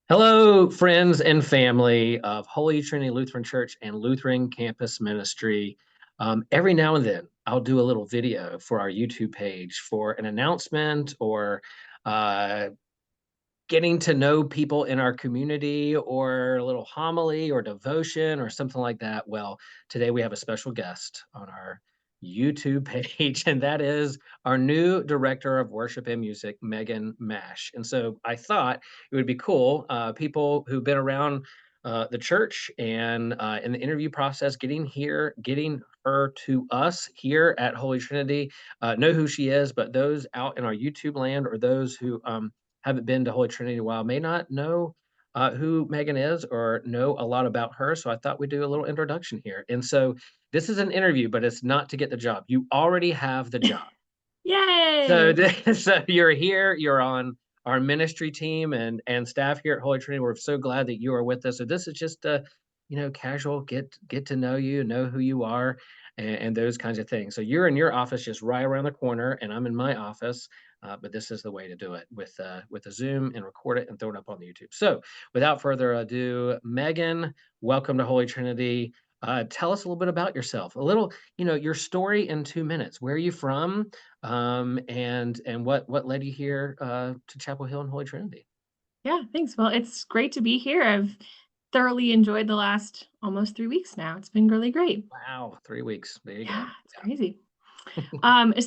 Hello, friends and family of Holy Trinity Lutheran Church and Lutheran Campus Ministry. Every now and then, I'll do a little video for our YouTube page for an announcement or uh, getting to know people in our community or a little homily or devotion or something like that. Well, today we have a special guest on our YouTube page, and that is our new director of worship and music, Megan Mash. And so I thought it would be cool, people who've been around the church and in the interview process, getting her to us here at Holy Trinity, know who she is, but those out in our YouTube land or those who haven't been to Holy Trinity in a while may not know who Megan is or know a lot about her. So I thought we'd do a little introduction here. And so this is an interview, but it's not to get the job. You already have the job. So, Yay! so you're here. You're on our ministry team and staff here at Holy Trinity. We're so glad that you are with us. So this is just a, casual get to know who you are, and those kinds of things. So you're in your office, just right around the corner, and I'm in my office. But this is the way to do it with a Zoom and record it and throw it up on the YouTube. So without further ado, Megan, welcome to Holy Trinity. Tell us a little bit about yourself, a little, your story in 2 minutes. Where are you from? And what led you here to Chapel Hill and Holy Trinity? Yeah, thanks. Well, it's great to be here. I've thoroughly enjoyed the last almost 3 weeks now. It's been really great. Wow, 3 weeks. There you Yeah, go. it's crazy.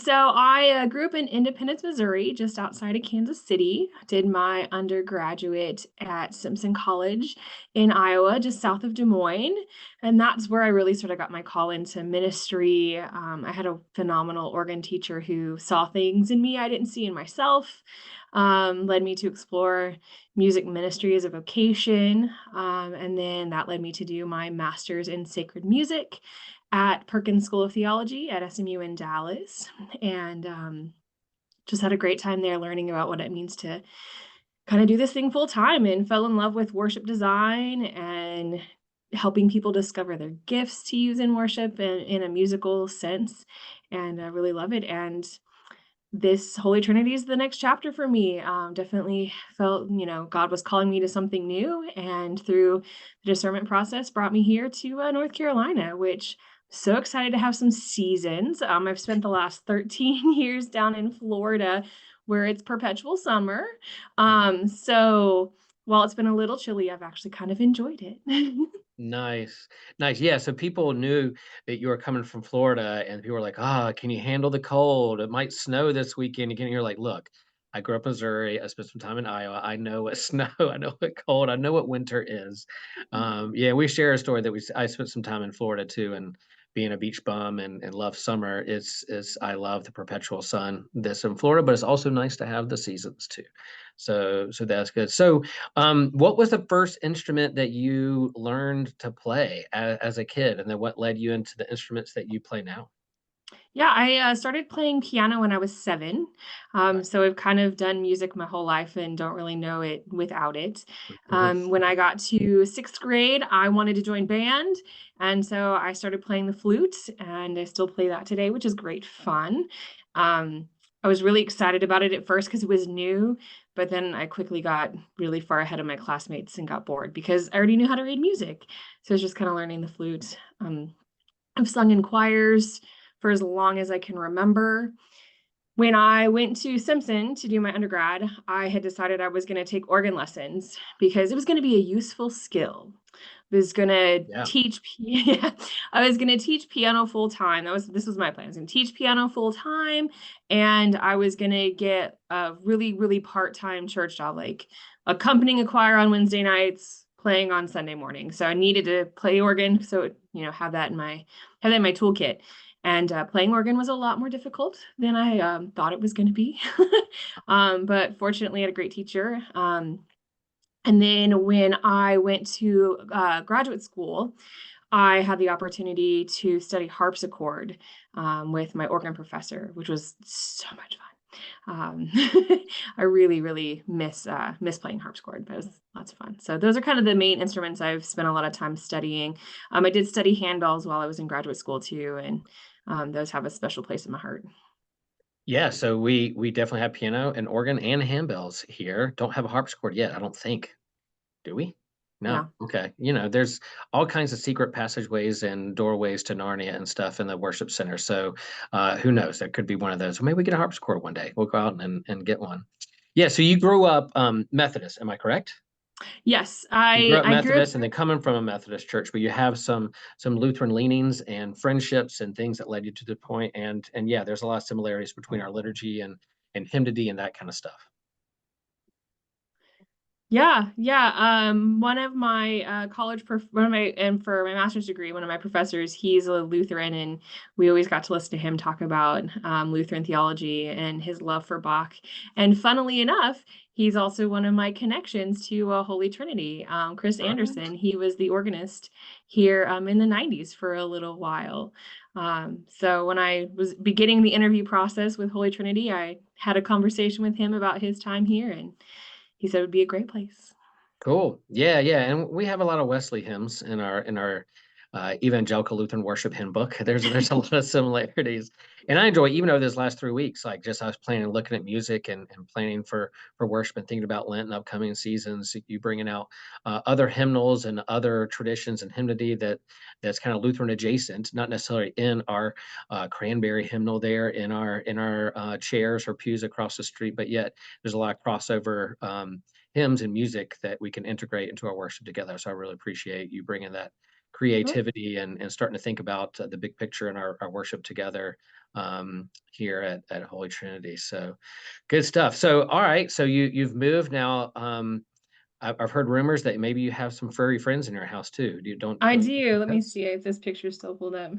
So I grew up in Independence, Missouri, just outside of Kansas City. Did my undergraduate at Simpson College in Iowa, just south of Des Moines. And that's where I really sort of got my call into ministry. I had a phenomenal organ teacher who saw things in me I didn't see in myself, led me to explore music ministry as a vocation. And then that led me to do my master's in sacred music at Perkins School of Theology at SMU in Dallas, and just had a great time there learning about what it means to kind of do this thing full time, and fell in love with worship design and helping people discover their gifts to use in worship in a musical sense. And I really love it. And this Holy Trinity is the next chapter for me. Definitely felt, God was calling me to something new, and through the discernment process, brought me here to North Carolina, which so excited to have some seasons. I've spent the last 13 years down in Florida, where it's perpetual summer. Mm. So while it's been a little chilly, I've actually kind of enjoyed it. Nice, nice. Yeah, so people knew that you were coming from Florida, and people were like, "Ah, can you handle the cold? It might snow this weekend." Again, you're like, "Look, I grew up in Missouri. I spent some time in Iowa. I know what snow. I know what cold. I know what winter is." Yeah, we share a story that I spent some time in Florida too, and being a beach bum and love summer. Is I love the perpetual sun that's in Florida, but it's also nice to have the seasons too. So that's good. So what was the first instrument that you learned to play as a kid, and then what led you into the instruments that you play now? Yeah, I started playing piano when I was 7. Right. So I've kind of done music my whole life and don't really know it without it. Mhm. When I got to 6th grade, I wanted to join band. And so I started playing the flute, and I still play that today, which is great fun. I was really excited about it at first because it was new, but then I quickly got really far ahead of my classmates and got bored because I already knew how to read music. So I was just kind of learning the flute. I've sung in choirs for as long as I can remember. When I went to Simpson to do my undergrad, I had decided I was going to take organ lessons because it was going to be a useful skill. I was going to Yeah. teach yeah, I was going to teach piano full time. This was my plan. I was going to teach piano full time, and I was going to get a really part-time church job, like accompanying a choir on Wednesday nights, playing on Sunday morning. So I needed to play organ, so have that in my toolkit. And playing organ was a lot more difficult than I thought it was going to be. But fortunately, I had a great teacher. And then when I went to graduate school, I had the opportunity to study harpsichord with my organ professor, which was so much fun. I really miss playing harpsichord, but it was lots of fun. So those are kind of the main instruments I've spent a lot of time studying. I did study handbells while I was in graduate school too, and those have a special place in my heart. Yeah, so we definitely have piano and organ and handbells here. Don't have a harpsichord yet, I don't think. Do we? Yeah. No. Okay. There's all kinds of secret passageways and doorways to Narnia and stuff in the worship center. So who knows? That could be one of those. Or maybe we get a harpsichord one day. We'll go out and get one. Yeah. So you grew up Methodist, am I correct? Yes, You grew up I grew up. Methodist and then coming from a Methodist church, but you have some Lutheran leanings and friendships and things that led you to the point. And yeah, there's a lot of similarities between our liturgy and hymnody and that kind of stuff. Yeah, yeah. One of my one of my and for my master's degree, one of my professors, he's a Lutheran, and we always got to listen to him talk about Lutheran theology and his love for Bach. And funnily enough, he's also one of my connections to Holy Trinity. Chris All right. Anderson, he was the organist here in the 90s for a little while. So when I was beginning the interview process with Holy Trinity, I had a conversation with him about his time here, and he said it would be a great place. Cool. Yeah, yeah. And we have a lot of Wesley hymns in our evangelical Lutheran worship hymn book. There's a lot of similarities. And I enjoy, even over those last 3 weeks, like just I was planning looking at music and planning for worship and thinking about Lent and upcoming seasons, you bringing out other hymnals and other traditions and hymnody that's kind of Lutheran adjacent, not necessarily in our cranberry hymnal there in our chairs or pews across the street, but yet there's a lot of crossover hymns and music that we can integrate into our worship together. So I really appreciate you bringing that creativity and starting to think about the big picture in our worship together here at Holy Trinity. So good stuff. So all right, so you've moved now. I've heard rumors that maybe you have some furry friends in your house too. Do you I don't you do. think Let me so? see if this picture's still pulled up.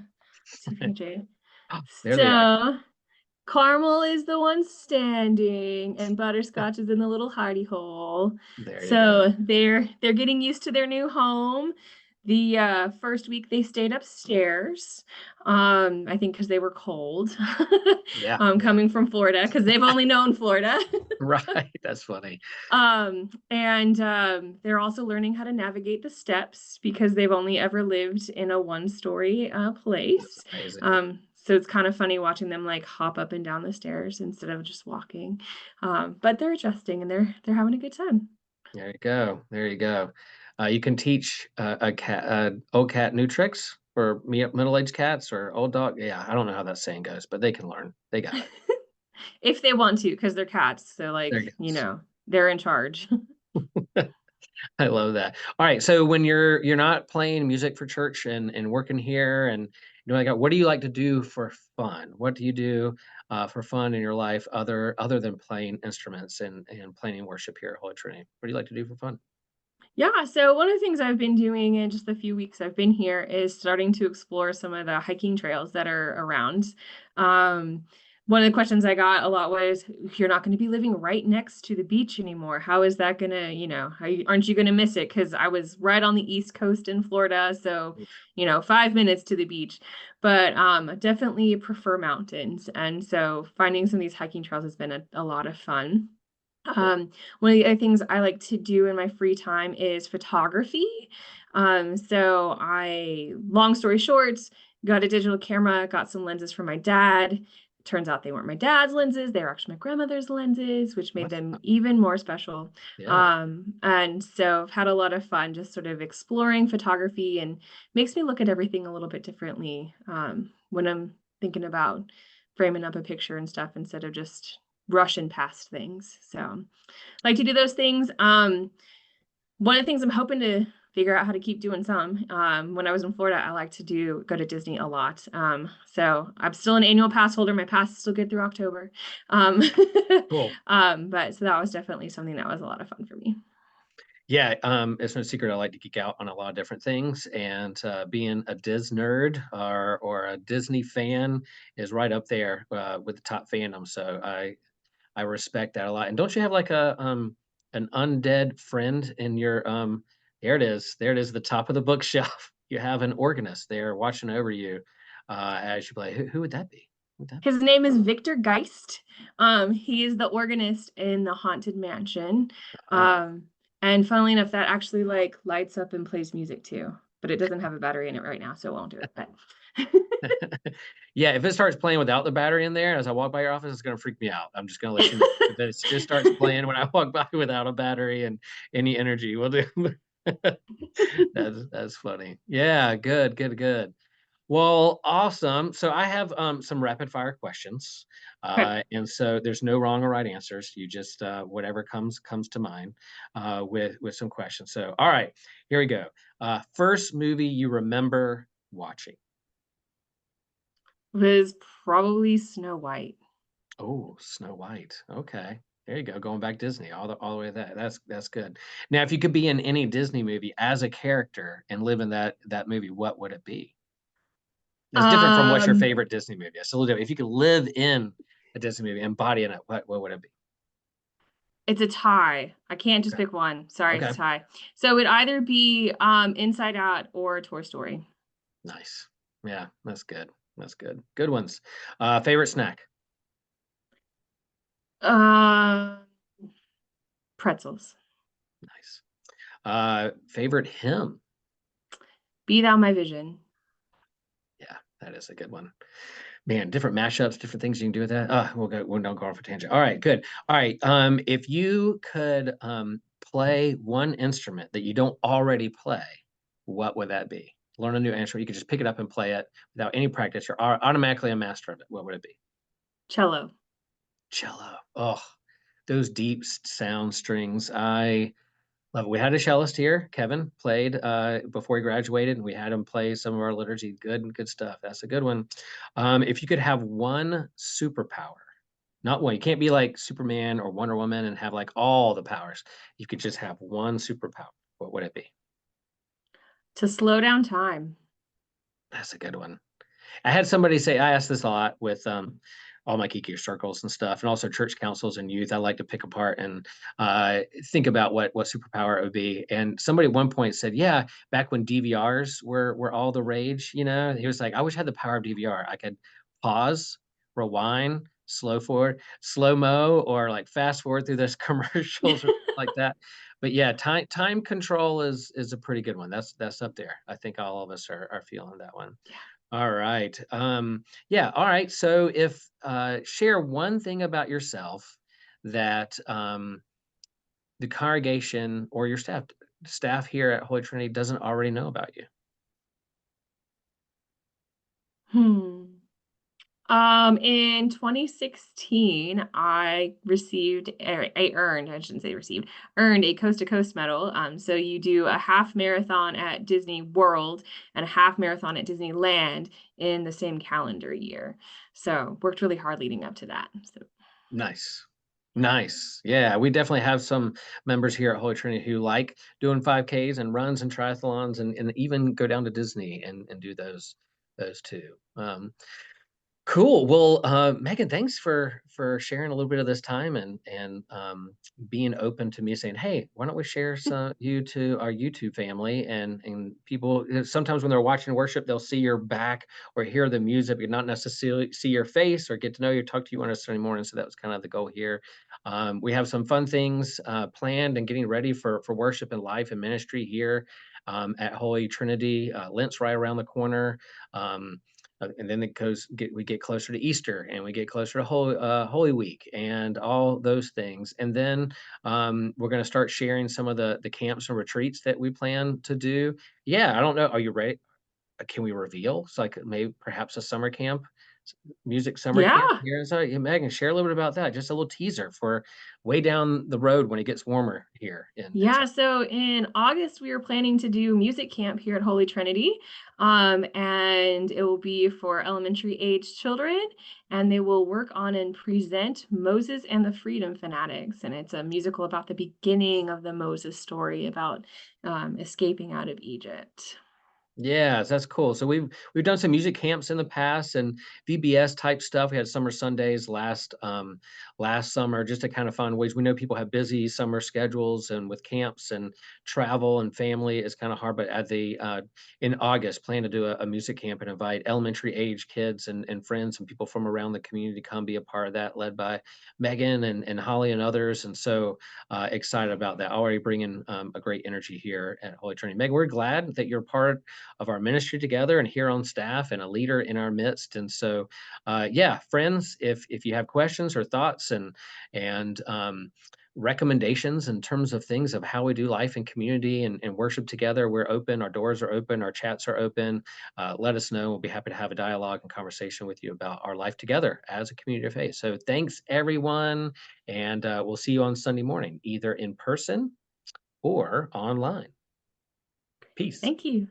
TPJ. There they are. So Caramel is the one standing, and Butterscotch is in the little hidey hole. There you go. So they're getting used to their new home. The first week they stayed upstairs. I think because they were cold. Yeah. Coming from Florida, because they've only known Florida. Right. That's funny. And they're also learning how to navigate the steps because they've only ever lived in a one-story place. Amazing. So it's kind of funny watching them like hop up and down the stairs instead of just walking. But they're adjusting and they're having a good time. There you go. There you go. You can teach a cat, old cat new tricks for middle-aged cats or old dog. Yeah, I don't know how that saying goes, but they can learn. They got it. If they want to, because they're cats. So There like, it goes. they're in charge. I love that. All right, so when you're not playing music for church and working here and like what do you like to do for fun? What do you do for fun in your life other than playing instruments and planning worship here at Holy Trinity? What do you like to do for fun? Yeah, so one of the things I've been doing in just the few weeks I've been here is starting to explore some of the hiking trails that are around. Um, One of the questions I got a lot was, "You're not going to be living right next to the beach anymore. How is that gonna, aren't you gonna miss it?" Because I was right on the East Coast in Florida, so 5 minutes to the beach. But definitely prefer mountains, and so finding some of these hiking trails has been a lot of fun. Cool. One of the other things I like to do in my free time is photography. Long story short, got a digital camera, got some lenses from my dad. Turns out they weren't my dad's lenses, they were actually my grandmother's lenses, which made That's them fun. even more special. Yeah. And so I've had a lot of fun just sort of exploring photography and makes me look at everything a little bit differently when I'm thinking about framing up a picture and stuff instead of just rushing past things. So like to do those things. One of the things I'm hoping to figure out how to keep doing some. When I was in Florida, I like to go to Disney a lot. So I'm still an annual pass holder. My pass is still good through October. Um, Cool. but so that was definitely something that was a lot of fun for me. Yeah, it's no secret I like to geek out on a lot of different things, and being a Dis nerd or a Disney fan is right up there with the top fandom. So I respect that a lot. And don't you have like a an undead friend in your there it is. There it is, the top of the bookshelf. You have an organist there watching over you as you play. Who would that be? Who would that be? His name is Victor Geist. He is the organist in the Haunted Mansion. Ah, Um, and funnily enough, that actually like lights up and plays music too, but it doesn't have a battery in it right now, so it won't do it. But Yeah, if it starts playing without the battery in there as I walk by your office, it's gonna freak me out. I'm just gonna let you know. If it just starts playing when I walk by without a battery and any energy, will do. That's funny. Yeah, good, good, good. Well, awesome. So I have some rapid fire questions, Okay. and so there's no wrong or right answers. You just whatever comes to mind with some questions. So all right, here we go. First movie you remember watching? Was probably Snow White. Oh, Snow White. Okay. There you go. Going back Disney all the way to that. That's good. Now, if you could be in any Disney movie as a character and live in that movie, what would it be? That's different from what's your Um, favorite Disney movie. That's a little different. If you could live in a Disney movie, embody in it, what would it be? it's a tie. I can't just Okay. pick one. Sorry, it's a Okay. tie. So it'd either be Inside Out or Toy Story. Nice. Yeah, that's good. That's good. Good ones. Favorite snack? Uh, Pretzels. Nice. Favorite hymn? Be Thou My Vision. Yeah, that is a good one. Man, different mashups, different things you can do with that. We'll don't go off a tangent. All right, good. All right. If you could play one instrument that you don't already play, what would that be? Learn a new instrument. You could just pick it up and play it without any practice. You're automatically a master of it. What would it be? Cello. Cello. Oh, those deep sound strings. I love it. We had a cellist here, Kevin, played before he graduated, and we had him play some of our liturgy. Good stuff. That's a good one. If you could have one superpower, not one, you can't be like Superman or Wonder Woman and have like all the powers. You could just have one superpower. What would it be? To slow down time. That's a good one. I had somebody say I ask this a lot with all my Kiki circles and stuff, and also church councils and youth. I like to pick apart and think about what superpower it would be. And somebody at one point said, "Yeah, back when DVRs were all the rage, you know." He was like, "I wish I had the power of DVR. I could pause, rewind, slow forward, slow mo, or like fast forward through those commercials or like that." But yeah, time control is a pretty good one. That's up there. I think all of us are feeling that one. Yeah. All right. Yeah. All right. So if share one thing about yourself that the congregation or your staff here at Holy Trinity doesn't already know about you. Hmm. In 2016, I received, I earned, I shouldn't say received, earned a Coast to Coast medal. So you do a half marathon at Disney World and a half marathon at Disneyland in the same calendar year. So worked really hard leading up to that. So Nice. Nice. Yeah, we definitely have some members here at Holy Trinity who like doing 5Ks and runs and triathlons and even go down to Disney and do those too. Cool. Well, Megan, thanks for sharing a little bit of this time and being open to me saying, "Hey, why don't we share some you to our YouTube family?" And people sometimes when they're watching worship, they'll see your back or hear the music, but not necessarily see your face or get to know you, talk to you on a Sunday morning. So that was kind of the goal here. We have some fun things planned and getting ready for worship and life and ministry here at Holy Trinity. Lent's right around the corner. Um, and then we get closer to Easter and we get closer to Holy Week and all those things. And then we're going to start sharing some of the camps and retreats that we plan to do. Yeah, I don't know. Are you ready? Can we reveal? So like maybe perhaps a summer camp, music summer camp yeah. here. So yeah, Megan, share a little bit about that. Just a little teaser for way down the road when it gets warmer here in Yeah, South. so in August, we are planning to do music camp here at Holy Trinity. And it will be for elementary age children, and they will work on and present Moses and the Freedom Fanatics. And it's a musical about the beginning of the Moses story about escaping out of Egypt. Yes, that's cool. So we've done some music camps in the past and VBS type stuff. We had summer Sundays last summer just to kind of find ways. We know people have busy summer schedules and with camps and travel and family is kind of hard. But at the in August, plan to do a music camp and invite elementary age kids and friends and people from around the community to come be a part of that, led by Megan and Holly and others. And so excited about that. Already bringing a great energy here at Holy Trinity. Megan, we're glad that you're part of our ministry together and here on staff and a leader in our midst. And so, yeah, friends, if you have questions or thoughts and recommendations in terms of things of how we do life and community and worship together, we're open. Our doors are open. Our chats are open. Let us know. We'll be happy to have a dialogue and conversation with you about our life together as a community of faith. So thanks, everyone. And we'll see you on Sunday morning, either in person or online. Peace. Thank you.